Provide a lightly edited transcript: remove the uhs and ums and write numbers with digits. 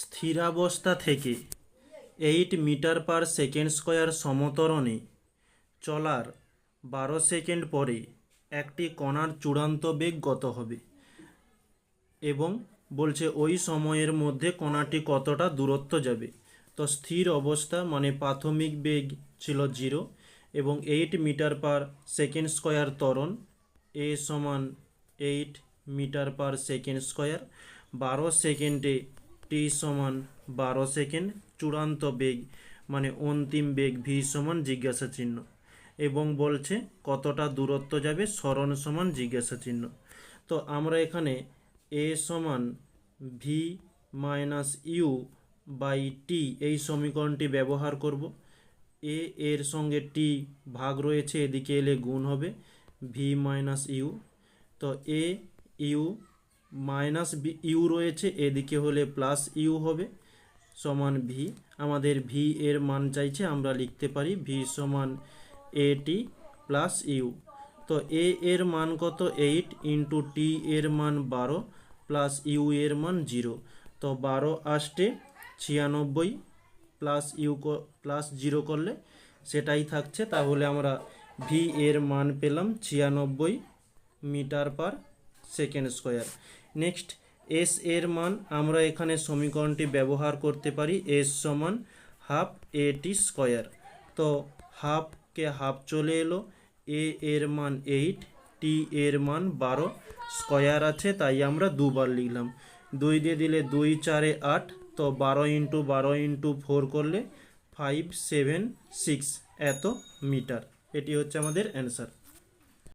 স্থিরাবস্থা থেকে 8 metre per second square সমত্বরণে চলার 12 second পরে একটি কণার চূড়ান্ত বেগ কত হবে এবং বলছে ওই সময়ের মধ্যে কণাটি কতটা দূরত্ব যাবে। তো স্থির অবস্থা মানে প্রাথমিক বেগ ছিল 0 এবং 8 মিটার পার সেকেন্ড স্কয়ার ত্বরণ এ সমান 8 মিটার পার সেকেন্ড স্কয়ার, 12 সেকেন্ডে টি সমান 12 সেকেন্ড, চূড়ান্ত বেগ মানে অন্তিম বেগ ভি সমান জিজ্ঞাসা চিহ্ন এবং বলছে কতটা দূরত্ব যাবে সরণ সমান জিজ্ঞাসা চিহ্ন। তো আমরা এখানে এ সমান V minus you by T এই সমীকরণটি ব্যবহার করব। এর সঙ্গে টি ভাগ রয়েছে, এদিকে এলে গুণ হবে ভি মাইনাস ইউ। তো এ ইউ মাইনাস ইউ রয়েছে, এদিকে হলে প্লাস ইউ হবে সমান ভি। আমাদের ভি এর মান চাইছে, আমরা লিখতে পারি ভি সমান এ টি প্লাস ইউ। তো এর মান কত 8 ইন্টু টি এর মান 12 প্লাস ইউ এর মান 0। তো 12 আসতে 96 প্লাস ইউ প্লাস 0 করলে সেটাই থাকছে, তাহলে আমরা ভি এর মান পেলাম 96 meter per second square. Next S এর মান আমরা এখানে সমীকরণটি ব্যবহার করতে পারি, এস সমান হাফ এ টি স্কয়ার। তো হাফকে হাফ চলে এলো, এর মান 8, টি এর মান 12, স্কয়ার আছে তাই আমরা দুবার লিখলাম। 2 দিয়ে দিলে 2 4 8, তো 12 ইন্টু 12 ইন্টু 4 করলে 576 এত মিটার। এটি হচ্ছে আমাদের অ্যান্সার।